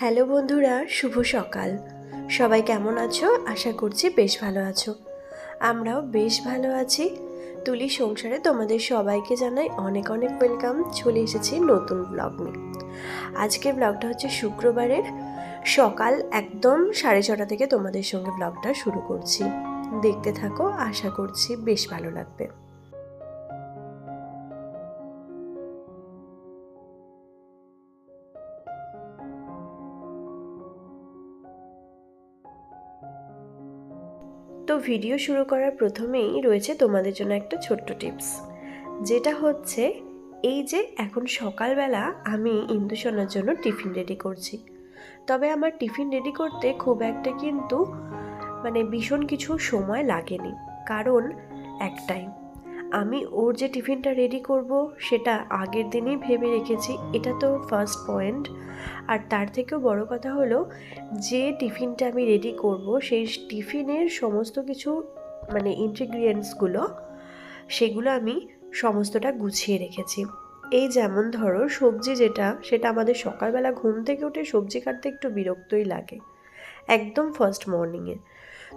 Hello বন্ধুরা, শুভ সকাল। সবাই কেমন আছো? আশা করছি বেশ ভালো আছো। আমরাও বেশ ভালো আছি। তুলি সংসারে তোমাদের সবাইকে জানাই অনেক অনেক ওয়েলকাম। চলে এসেছি নতুন ব্লগ নিয়ে। আজকের ব্লগটা হচ্ছে শুক্রবারের সকাল একদম 6:30 থেকে তোমাদের সঙ্গে ব্লগটা শুরু করছি। দেখতে থাকো, আশা করছি বেশ ভালো লাগবে। তো ভিডিও শুরু করার প্রথমেই রয়েছে তোমাদের জন্য একটা ছোট্ট টিপস, যেটা হচ্ছে এই যে এখন সকালবেলা আমি ইন্দুসোনার জন্য টিফিন রেডি করছি। তবে আমার টিফিন রেডি করতে খুব একটা কিন্তু ভীষণ কিছু সময় লাগেনি, কারণ একটাই, আমি ওর যে টিফিনটা রেডি করব সেটা আগের দিনই ভেবে রেখেছি। এটা তো ফার্স্ট পয়েন্ট। আর তার থেকেও বড় কথা হলো, যে টিফিনটা আমি রেডি করব সেই টিফিনের সমস্ত কিছু ইনগ্রিডিয়েন্টসগুলো সেগুলো আমি সমস্তটা গুছিয়ে রেখেছি। এই যেমন ধরো সবজি, সেটা আমাদের সকালবেলা ঘুম থেকে উঠে সবজি কাটতে একটু বিরক্তই লাগে, একদম ফার্স্ট মর্নিংয়ে।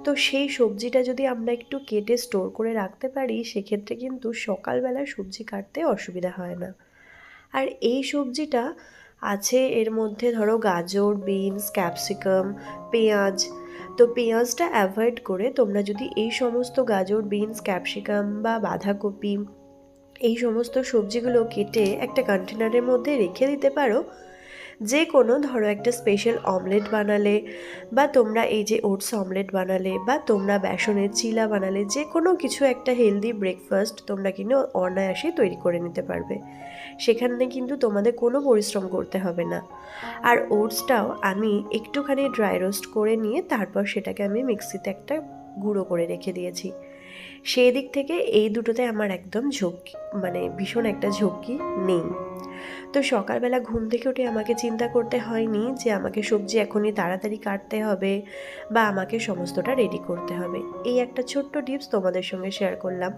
তো সেই সবজিটা যদি আমরা একটু কেটে স্টোর করে রাখতে পারি, সেক্ষেত্রে কিন্তু সকালবেলা সবজি কাটতে অসুবিধা হয় না। আর এই সবজিটা আছে, এর মধ্যে ধরো গাজর, বিনস, ক্যাপসিকাম, পেঁয়াজ। তো পেঁয়াজটা অ্যাভয়েড করে তোমরা যদি এই সমস্ত গাজর, বিনস, ক্যাপসিকাম বা বাঁধাকপি এই সমস্ত সবজিগুলো কেটে একটা কন্টেনারের মধ্যে রেখে দিতে পারো, যে কোনো ধরো একটা স্পেশাল অমলেট বানালে, বা তোমরা এই যে ওটস অমলেট বানালে, বা তোমরা বেসনের চিলা বানালে, যে কোনো কিছু একটা হেলদি ব্রেকফাস্ট তোমরা কিন্তু অনায়াসে তৈরি করে নিতে পারবে। সেখানে কিন্তু তোমাদের কোনো পরিশ্রম করতে হবে না। আর ওটসটাও আমি একটুখানি ড্রাই রোস্ট করে নিয়ে তারপর সেটাকে আমি মিক্সিতে একটা গুঁড়ো করে রেখে দিয়েছি। সেই দিক থেকে এই দুটোতে আমার একদম ঝক্কি, ভীষণ একটা ঝক্কি নেই। তো সকালবেলা ঘুম থেকে উঠে আমাকে চিন্তা করতে হয়নি যে আমাকে সবজি এখনই তাড়াতাড়ি কাটতে হবে বা আমাকে সমস্তটা রেডি করতে হবে। এই একটা ছোট্ট টিপস তোমাদের সঙ্গে শেয়ার করলাম,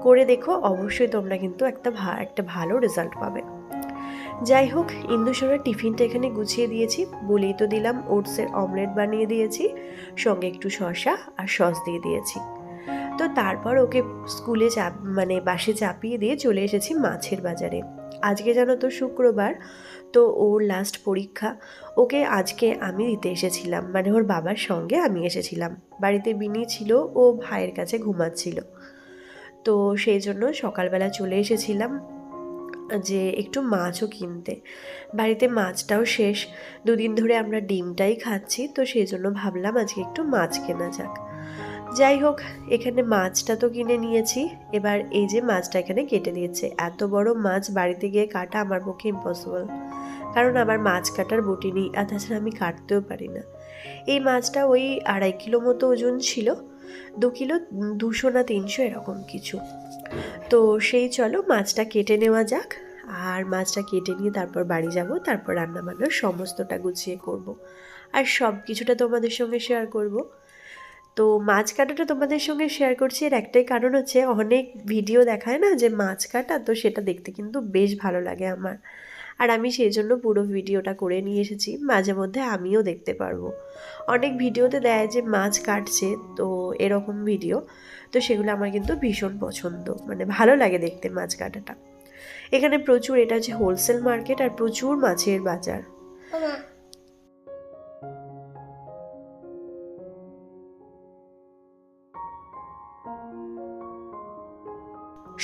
করে দেখো, অবশ্যই তোমরা কিন্তু একটা ভালো রেজাল্ট পাবে। যাই হোক, ইন্দুসোনার টিফিনটা এখানে গুছিয়ে দিয়েছি, বলেই তো দিলাম ওটসের অমলেট বানিয়ে দিয়েছি, সঙ্গে একটু শসা আর সস দিয়ে দিয়েছি। তো তারপর ওকে স্কুলে বাসে চাপিয়ে দিয়ে চলে এসেছি মাছের বাজারে। আজকে জানো তো শুক্রবার, তো ওর লাস্ট পরীক্ষা। ওকে আজকে আমি দিতে এসেছিলাম, ওর বাবার সঙ্গে আমি এসেছিলাম। বাড়িতে বিনি ছিল, ও ভাইয়ের কাছে ঘুমাচ্ছিল। তো সেই জন্য সকালবেলা চলে এসেছিলাম যে একটু মাছও কিনতে। বাড়িতে মাছটাও শেষ, দুদিন ধরে আমরা ডিমটাই খাচ্ছি, তো সেই জন্য ভাবলাম আজকে একটু মাছ কেনা যাক। যাই হোক, এখানে মাছটা তো কিনে নিয়েছি। এবার এই যে মাছটা এখানে কেটে দিয়েছে। এত বড় মাছ বাড়িতে গিয়ে কাটা আমার পক্ষে ইম্পসিবল, কারণ আমার মাছ কাটার বটি নেই, আর তাছাড়া আমি কাটতেও পারি না। এই মাছটা ওই 2.5 কিলো মতো ওজন ছিল, 2 কিলো 200 না 300 এরকম কিছু। তো সেই চলো মাছটা কেটে নেওয়া যাক। আর মাছটা কেটে নিয়ে তারপর বাড়ি যাব, তারপর রান্নাবান্নার সমস্তটা গুছিয়ে করব, আর সব কিছুটা তোমাদের সঙ্গে শেয়ার করব। তো মাছ কাটাটা তোমাদের সঙ্গে শেয়ার করছি, এর একটাই কারণ হচ্ছে, অনেক ভিডিও দেখায় না যে মাছ কাটা, তো সেটা দেখতে কিন্তু বেশ ভালো লাগে আমার। আর আমি সেই জন্য পুরো ভিডিওটা করে নিয়ে এসেছি, মাঝে মধ্যে আমিও দেখতে পারবো। অনেক ভিডিওতে দেয় যে মাছ কাটছে, তো এরকম ভিডিও, তো সেগুলো আমার কিন্তু ভীষণ পছন্দ, ভালো লাগে দেখতে মাছ কাটাটা। এখানে প্রচুর, এটা হচ্ছে হোলসেল মার্কেট, আর প্রচুর মাছের বাজার।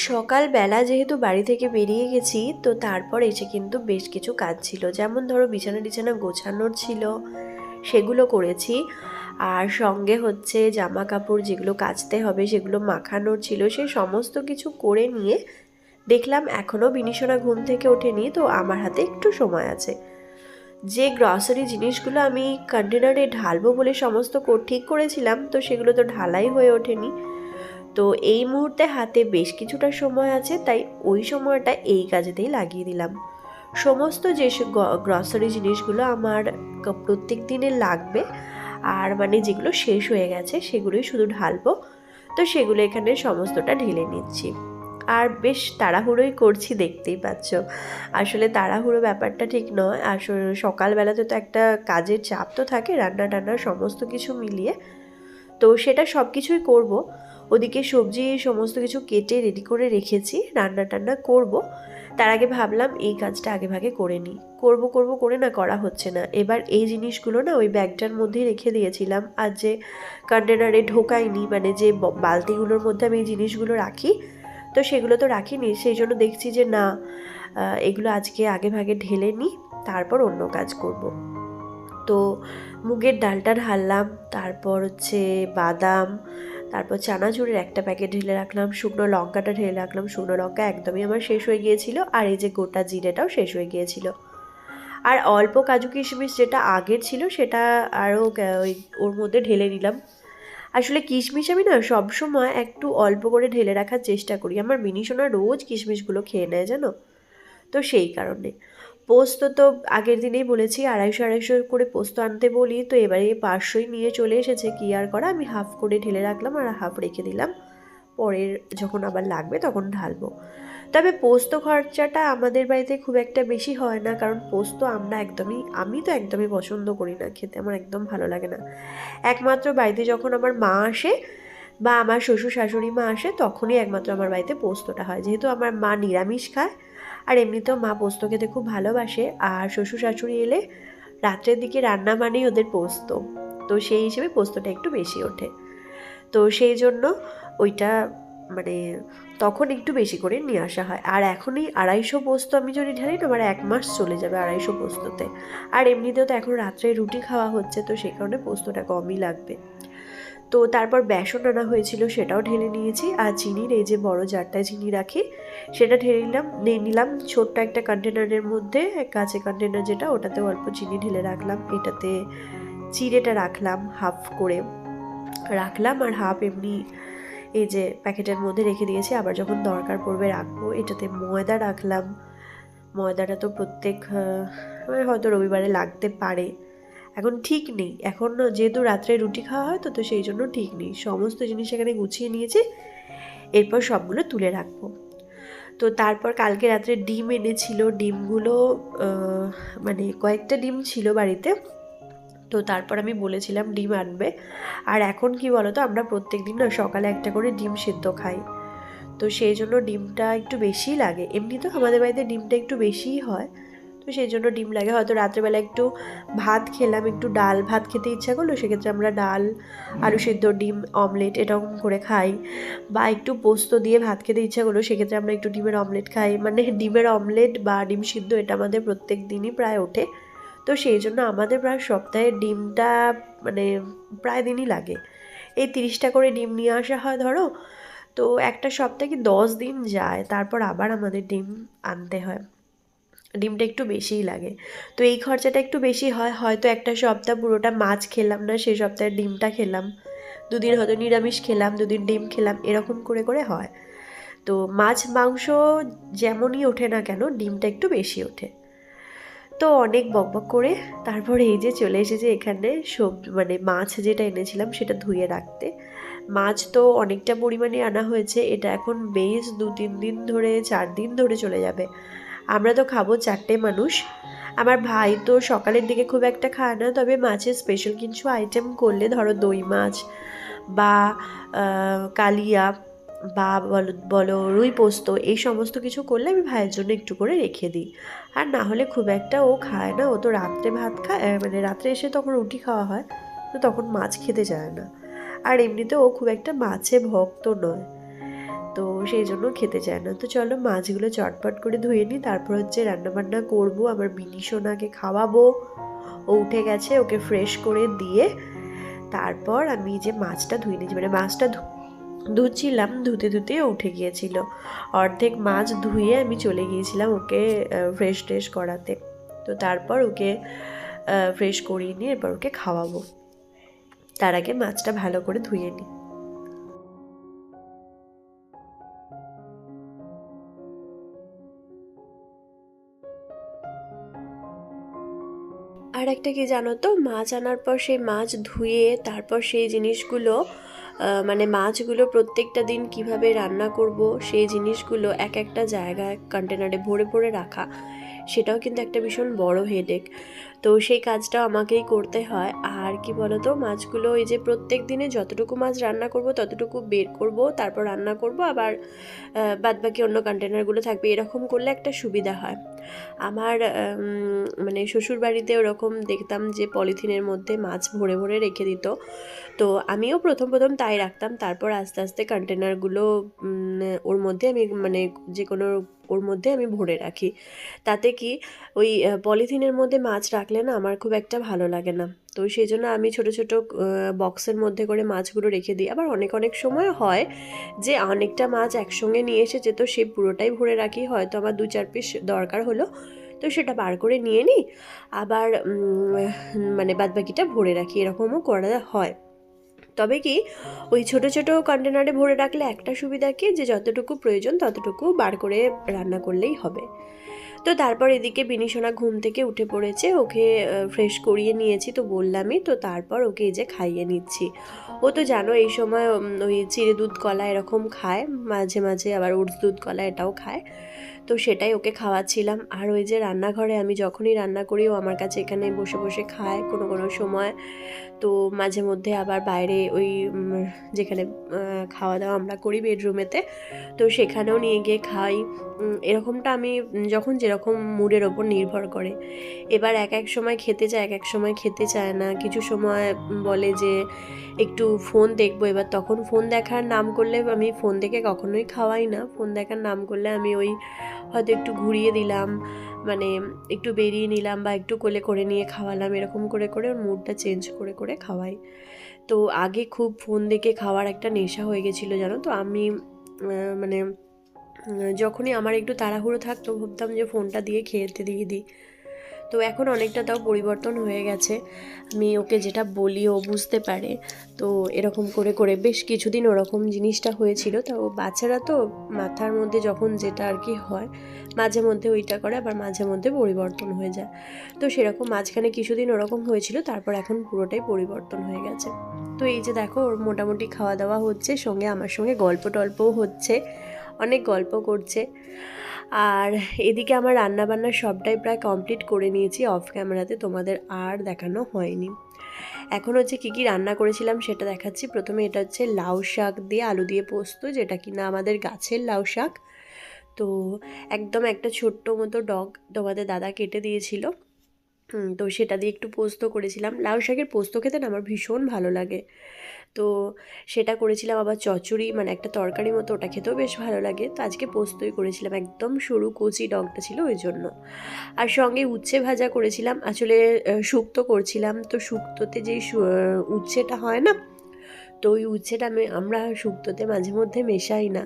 সকালবেলা যেহেতু বাড়ি থেকে বেরিয়ে গেছি, তো তারপর এসে কিন্তু বেশ কিছু কাজ ছিল, যেমন ধরো বিছানা টিছানা গোছানোর ছিল, সেগুলো করেছি। আর সঙ্গে হচ্ছে জামা কাপড় যেগুলো কাচতে হবে সেগুলো মাখানোর ছিল, সেই সমস্ত কিছু করে নিয়ে দেখলাম এখনও বিনিশোনা ঘুম থেকে ওঠেনি, তো আমার হাতে একটু সময় আছে। যে গ্রসারি জিনিসগুলো আমি কন্টেনারে ঢালবো বলে সমস্ত ঠিক করেছিলাম, তো সেগুলো তো ঢালাই হয়ে ওঠেনি। তো এই মুহূর্তে হাতে বেশ কিছুটা সময় আছে, তাই ওই সময়টা এই কাজেতেই লাগিয়ে দিলাম। সমস্ত যে গ্রসারি জিনিসগুলো আমার প্রত্যেক দিনের লাগবে, আর যেগুলো শেষ হয়ে গেছে সেগুলোই শুধু ঢালবো, তো সেগুলো এখানে সমস্তটা ঢেলে নিচ্ছি। আর বেশ তাড়াহুড়োই করছি, দেখতেই পাচ্ছ। আসলে তাড়াহুড়ো ব্যাপারটা ঠিক নয়, আসলে সকালবেলাতে তো একটা কাজের চাপ তো থাকে, রান্না টান্না সমস্ত কিছু মিলিয়ে। তো সেটা সব কিছুই করব। ওদিকে সবজি সমস্ত কিছু কেটে রেডি করে রেখেছি, রান্না টান্না করব। তার আগে ভাবলাম এই কাজটা আগে ভাগে করে নিই। করব করব করে না করা হচ্ছে না। এবার এই জিনিসগুলো না ওই ব্যাগটার মধ্যেই রেখে দিয়েছিলাম, আর যে কন্টেনারে ঢোকাইনি, মানে যে বালতিগুলোর মধ্যে আমি এই জিনিসগুলো রাখি, তো সেগুলো তো রাখিনি। সেই জন্য দেখছি যে না, এগুলো আজকে আগে ভাগে ঢেলে নিই, তারপর অন্য কাজ করব। তো মুগের ডালটা ঢাললাম, তারপর হচ্ছে বাদাম, তারপর চানাচুরের একটা প্যাকেট ঢেলে রাখলাম, শুকনো লঙ্কাটা ঢেলে রাখলাম। শুকনো লঙ্কা একদমই আমার শেষ হয়ে গিয়েছিল, আর এই যে গোটা জিরেটাও শেষ হয়ে গিয়েছিল। আর অল্প কাজু কিশমিশ যেটা আগের ছিল সেটা আরও ওই ওর মধ্যে ঢেলে নিলাম। আসলে কিশমিশ আমি না সবসময় একটু অল্প করে ঢেলে রাখার চেষ্টা করি, আমার মিনি সোনা রোজ কিশমিশগুলো খেয়ে নেয় জানো। তো সেই কারণে পোস্ত তো আগের দিনেই বলেছি 250-250 করে পোস্ত আনতে বলি, তো এবারে 500ই নিয়ে চলে এসেছে। কি আর করা, আমি হাফ করে ঢেলে রাখলাম আর হাফ রেখে দিলাম, পরের যখন আবার লাগবে তখন ঢালবো। তবে পোস্ত খরচাটা আমাদের বাড়িতে খুব একটা বেশি হয় না, কারণ পোস্ত আমি তো একদমই পছন্দ করি না খেতে, আমার একদম ভালো লাগে না। একমাত্র বাড়িতে যখন আমার মা আসে বা আমার শ্বশুর শাশুড়ি মা আসে তখনই একমাত্র আমার বাড়িতে পোস্তটা হয়, যেহেতু আমার মা নিরামিষ খায়। আর এমনিতেও মা পোস্ত খেতে খুব ভালোবাসে, আর শ্বশুর শাশুড়ি এলে রাত্রের দিকে রান্না মানেই ওদের পোস্ত, তো সেই হিসেবে পোস্তটা একটু বেশি ওঠে। তো সেই জন্য ওইটা মানে তখন একটু বেশি করে নিয়ে আসা হয়। আর এখনই 250 পোস্ত আমি যদি ঢালি না, আমার 1 মাস চলে যাবে 250 পোস্ততে। আর এমনিতেও তো এখন রাত্রে রুটি খাওয়া হচ্ছে, তো সেই কারণে পোস্তটা কমই লাগবে। তো তারপর বেসন আনা হয়েছিল, সেটাও ঢেলে নিয়েছি। আর চিনির এই যে বড় জারটায় চিনি রাখি, সেটা নিয়ে নিলাম ছোট্ট একটা কন্টেনারের মধ্যে, কাঁচের কন্টেনার যেটা, ওটাতে অল্প চিনি ঢেলে রাখলাম। এটাতে চিড়েটা রাখলাম হাফ করে রাখলাম, আর হাফ এমনি এই যে প্যাকেটের মধ্যে রেখে দিয়েছি, আবার যখন দরকার পড়বে রাখবো। এটাতে ময়দা রাখলাম, ময়দাটা তো প্রত্যেক হয়তো রবিবারে লাগতে পারে, এখন ঠিক নেই। এখন যেহেতু রাত্রে রুটি খাওয়া হয়, তো সেই জন্য ঠিক নেই। সমস্ত জিনিস এখানে গুছিয়ে নিয়েছি, এরপর সবগুলো তুলে রাখবো। তো তারপর কালকে রাত্রে ডিম এনেছিল, ডিমগুলো মানে কয়েকটা ডিম ছিল বাড়িতে, তো তারপর আমি বলেছিলাম ডিম আনবে। আর এখন কি বলতো, আমরা প্রত্যেক দিন না সকালে একটা করে ডিম সেদ্ধ খাই, তো সেই জন্য ডিমটা একটু বেশিই লাগে। এমনি তো আমাদের বাড়িতে ডিমটা একটু বেশিই হয়, তো সেই জন্য ডিম লাগে। হয়তো রাত্রেবেলা একটু ভাত খেলাম, একটু ডাল ভাত খেতে ইচ্ছা করলো, সেক্ষেত্রে আমরা ডাল, আলু সেদ্ধ, ডিম অমলেট এরকম করে খাই। বা একটু পোস্ত দিয়ে ভাত খেতে ইচ্ছা করলো, সেক্ষেত্রে আমরা একটু ডিমের অমলেট খাই। মানে ডিমের অমলেট বা ডিম সিদ্ধ এটা আমাদের প্রত্যেক দিনই প্রায় ওঠে। তো সেই জন্য আমাদের প্রায় সপ্তাহে ডিমটা মানে প্রায় দিনই লাগে। এই 30টা করে ডিম নিয়ে আসা হয় ধরো, তো একটা সপ্তাহে কি 10 দিন যায়, তারপর আবার আমাদের ডিম আনতে হয়। ডিমটা একটু বেশিই লাগে, তো এই খরচাটা একটু বেশি হয়। হয়তো একটা সপ্তাহ পুরোটা মাছ খেলাম না, সেই সপ্তাহে ডিমটা খেলাম, দুদিন হয়তো নিরামিষ খেলাম, দুদিন ডিম খেলাম, এরকম করে করে হয়। তো মাছ মাংস যেমনই ওঠে না কেন, ডিমটা একটু বেশি ওঠে। তো অনেক বকবক করে তারপর এই যে চলে এসেছে এখানে মানে মাছ যেটা এনেছিলাম সেটা ধুয়ে রাখতে। মাছ তো অনেকটা পরিমাণে আনা হয়েছে, এটা এখন বেশ 2-3 দিন ধরে 4 দিন ধরে চলে যাবে। আমরা তো খাবো 4টে মানুষ। আমার ভাই তো সকালের দিকে খুব একটা খায় না, তবে মাছের স্পেশাল কিছু আইটেম করলে, ধরো দই মাছ বা কালিয়া বা বলো রুই পোস্ত, এই সমস্ত কিছু করলে আমি ভাইয়ের জন্য একটু করে রেখে দিই। আর না হলে খুব একটা ও খায় না, ও তো রাত্রে ভাত খায়, মানে রাত্রে এসে তখন রুটি খাওয়া হয়, তো তখন মাছ খেতে যায় না। আর এমনিতে ও খুব একটা মাছে ভক্ত নয়, তো সেই জন্য খেতে চায় না। তো চলো মাছগুলো চটপট করে ধুয়ে নিই, তারপর হচ্ছে রান্নাবান্না করবো, আমার মিনি সোনাকে খাওয়াবো। ও উঠে গেছে, ওকে ফ্রেশ করে দিয়ে তারপর আমি যে মাছটা ধুয়ে নিয়েছি, মানে মাছটা ধুচ্ছিলাম, ধুতে ধুতে উঠে গিয়েছিল। অর্ধেক মাছ ধুয়ে আমি চলে গিয়েছিলাম ওকে ফ্রেশ ট্রেশ করাতে। তো তারপর ওকে ফ্রেশ করিয়ে নিয়ে এরপর ওকে খাওয়াবো, তার আগে মাছটা ভালো করে ধুয়ে নিই। আর একটা কি জানো তো, মাছ আনার পর সেই মাছ ধুয়ে তারপর সেই জিনিসগুলো মানে মাছগুলো প্রত্যেকটা দিন কিভাবে রান্না করব সেই জিনিসগুলো এক একটা জায়গায় কন্টেনারে ভরে ভরে রাখা, সেটাও কিন্তু একটা ভীষণ বড় হেডেক। তো সেই কাজটাও আমাকেই করতে হয়। আর কি বলতো, মাছগুলো এই যে প্রত্যেক দিনে যতটুকু মাছ রান্না করব ততটুকু বের করব, তারপর রান্না করব, আবার বাদবাকি অন্য কন্টেনারগুলো থাকবে, এরকম করলে একটা সুবিধা হয়। আমার মানে শ্বশুর বাড়িতে ওরকম দেখতাম যে পলিথিনের মধ্যে মাছ ভরে ভরে রেখে দিত। তো আমিও প্রথম প্রথম তাই রাখতাম, তারপর আস্তে আস্তে কন্টেনারগুলো ওর মধ্যে আমি মানে যে কোনো ওর মধ্যে আমি ভরে রাখি। তাতে কি ওই পলিথিনের মধ্যে মাছ রাখলে না আমার খুব একটা ভালো লাগে না। তো সেই জন্য আমি ছোটো ছোটো বক্সের মধ্যে করে মাছগুলো রেখে দিই। আবার অনেক অনেক সময় হয় যে অনেকটা মাছ একসঙ্গে নিয়ে এসেছে, তো সে পুরোটাই ভরে রাখি, হয়তো আমার 2-4 পিস দরকার হলো, তো সেটা বার করে নিয়ে নিই, আবার মানে বাদবাকিটা ভরে রাখি, এরকমও করা হয়। তবে কি ওই ছোটো ছোটো কন্টেনারে ভরে রাখলে একটা সুবিধা কি, যে যতটুকু প্রয়োজন ততটুকু বার করে রান্না করলেই হবে। তো তারপর এদিকে বিনিশোনা ঘুম থেকে উঠে পড়েছে, ওকে ফ্রেশ করিয়ে নিয়েছি তো বললামই, তো তারপর ওকে এই যে খাইয়ে নিচ্ছি। ও তো জানো এই সময় ওই চিড়ে দুধ কলা এরকম খায়, মাঝে মাঝে আবার ওটস দুধ কলা এটাও খায়, তো সেটাই ওকে খাওয়াচ্ছিলাম। আর ওই যে রান্নাঘরে আমি যখনই রান্না করি ও আমার কাছে এখানে বসে বসে খায় কোনো কোনো সময়। তো মাঝে মধ্যে আবার বাইরে ওই যেখানে খাওয়া দাওয়া আমরা করি বেডরুমেতে, তো সেখানেও নিয়ে গিয়ে খাই। এরকমটা আমি যখন যেরকম মুডের ওপর নির্ভর করে। এবার এক এক সময় খেতে চায়, এক এক সময় খেতে চায় না, কিছু সময় বলে যে একটু ফোন দেখবো, এবার তখন ফোন দেখার নাম করলে আমি ফোন দেখে কখনোই খাওয়াই না। ফোন দেখার নাম করলে আমি ওই হয়তো একটু ঘুরিয়ে দিলাম, মানে একটু বেরিয়ে নিলাম বা একটু কোলে করে নিয়ে খাওয়ালাম, এরকম করে করে ওর মুডটা চেঞ্জ করে করে খাওয়াই। তো আগে খুব ফোন দেখে খাওয়ার একটা নেশা হয়ে গেছিলো জানো তো। আমি মানে যখনই আমার একটু তাড়াহুড়ো থাকতো ভাবতাম যে ফোনটা দিয়ে খেতে দিয়ে দিই। তো এখন অনেকটা তাও পরিবর্তন হয়ে গেছে, আমি ওকে যেটা বলি ও বুঝতে পারে। তো এরকম করে করে বেশ কিছুদিন ওরকম জিনিসটা হয়েছিল। তো বাচ্চারা তো মাথার মধ্যে যখন যেটা আর কি হয়, মাঝে মধ্যে ওইটা করে, আবার মাঝে মধ্যে পরিবর্তন হয়ে যায়। তো সেরকম মাঝখানে কিছুদিন ওরকম হয়েছিল, তারপর এখন পুরোটাই পরিবর্তন হয়ে গেছে। তো এই যে দেখো ওর মোটামুটি খাওয়া দাওয়া হচ্ছে, সঙ্গে আমার সঙ্গে গল্প টল্পও হচ্ছে, অনেক গল্প করছে। আর এদিকে আমার রান্নাবান্না সবটাই প্রায় কমপ্লিট করে নিয়েছি অফ ক্যামেরাতে, তোমাদের আর দেখানো হয়নি। এখন হচ্ছে কী কী রান্না করেছিলাম সেটা দেখাচ্ছি। প্রথমে এটা হচ্ছে লাউ শাক দিয়ে আলু দিয়ে পোস্ত, যেটা কিনা আমাদের গাছের লাউ শাক। তো একদম একটা ছোট্ট মতো ডগ তোমাদের দাদা কেটে দিয়েছিল, তো সেটা দিয়ে একটু পোস্ত করেছিলাম। লাউ শাকের পোস্ত খেতে না আমার ভীষণ ভালো লাগে, তো সেটা করেছিলাম। আবার চচ্চড়ি মানে একটা তরকারি মতো, ওটা খেতেও বেশ ভালো লাগে। তো আজকে পোস্তই করেছিলাম, একদম সরু কচি ডগটা ছিল ওই জন্য। আর সঙ্গে উচ্ছে ভাজা করেছিলাম, আসলে শুক্তো করছিলাম। তো শুক্তোতে যেই উচ্ছেটা হয় না, তো ওই উচ্ছেটা আমরা শুক্তোতে মাঝে মধ্যে মেশাই না,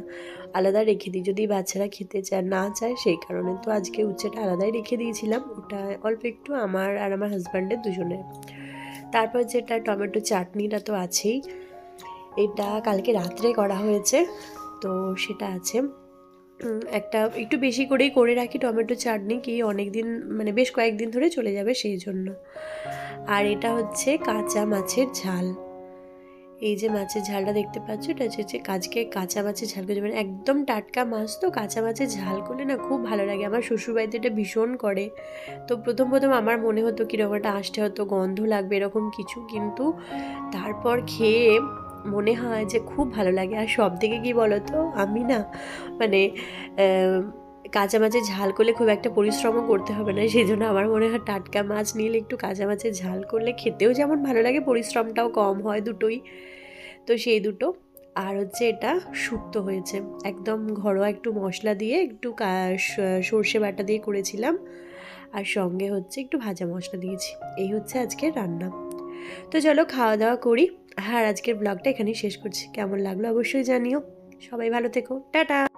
আলাদা রেখে দিই যদি বাচ্চারা খেতে চায় না চায় সেই কারণে। তো আজকে উচ্ছেটা আলাদাই রেখে দিয়েছিলাম, ওটা অল্প একটু আমার আর আমার হাজব্যান্ডের দুজনের। তারপর যেটা টমেটো চাটনিটা তো আছেই, এটা কালকে রাত্রে করা হয়েছে, তো সেটা আছে। একটা একটু বেশি করেই করে রাখি টমেটো চাটনি, কি অনেক দিন মানে বেশ কয়েকদিন ধরে চলে যাবে সেই জন্য। আর এটা হচ্ছে কাঁচা মাছের ঝাল, এই যে মাছের ঝালটা দেখতে পাচ্ছ, এটা হচ্ছে আজকে কাঁচা মাছের ঝাল করেছি, মানে একদম টাটকা মাছ, তো কাঁচা মাছের ঝাল করলে না খুব ভালো লাগে। আমার শ্বশুরবাড়িতে এটা ভীষণ করে। তো প্রথম প্রথম আমার মনে হতো কীরকম একটা আসতে হতো, গন্ধ লাগবে এরকম কিছু, কিন্তু তারপর খেয়ে মনে হয় যে খুব ভালো লাগে। আর সব থেকে কী বলো তো, আমি না মানে কাঁচা মাছের ঝাল করলে খুব একটা পরিশ্রমও করতে হবে না, সেই জন্য আমার মনে হয় টাটকা মাছ নিলে একটু কাঁচা মাছের ঝাল করলে খেতেও যেমন ভালো লাগে, পরিশ্রমটাও কম হয়, দুটোই। তো সেই দুটো। আর হচ্ছে এটা শুক্তো হয়েছে, একদম ঘরোয়া একটু মশলা দিয়ে, একটু সর্ষে বাটা দিয়ে করেছিলাম, আর সঙ্গে হচ্ছে একটু ভাজা মশলা দিয়েছি। এই হচ্ছে আজকের রান্না। তো চলো খাওয়া দাওয়া করি, আর আজকের ব্লগটা এখানেই শেষ করছি। কেমন লাগলো অবশ্যই জানিও। সবাই ভালো থেকো, টাটা।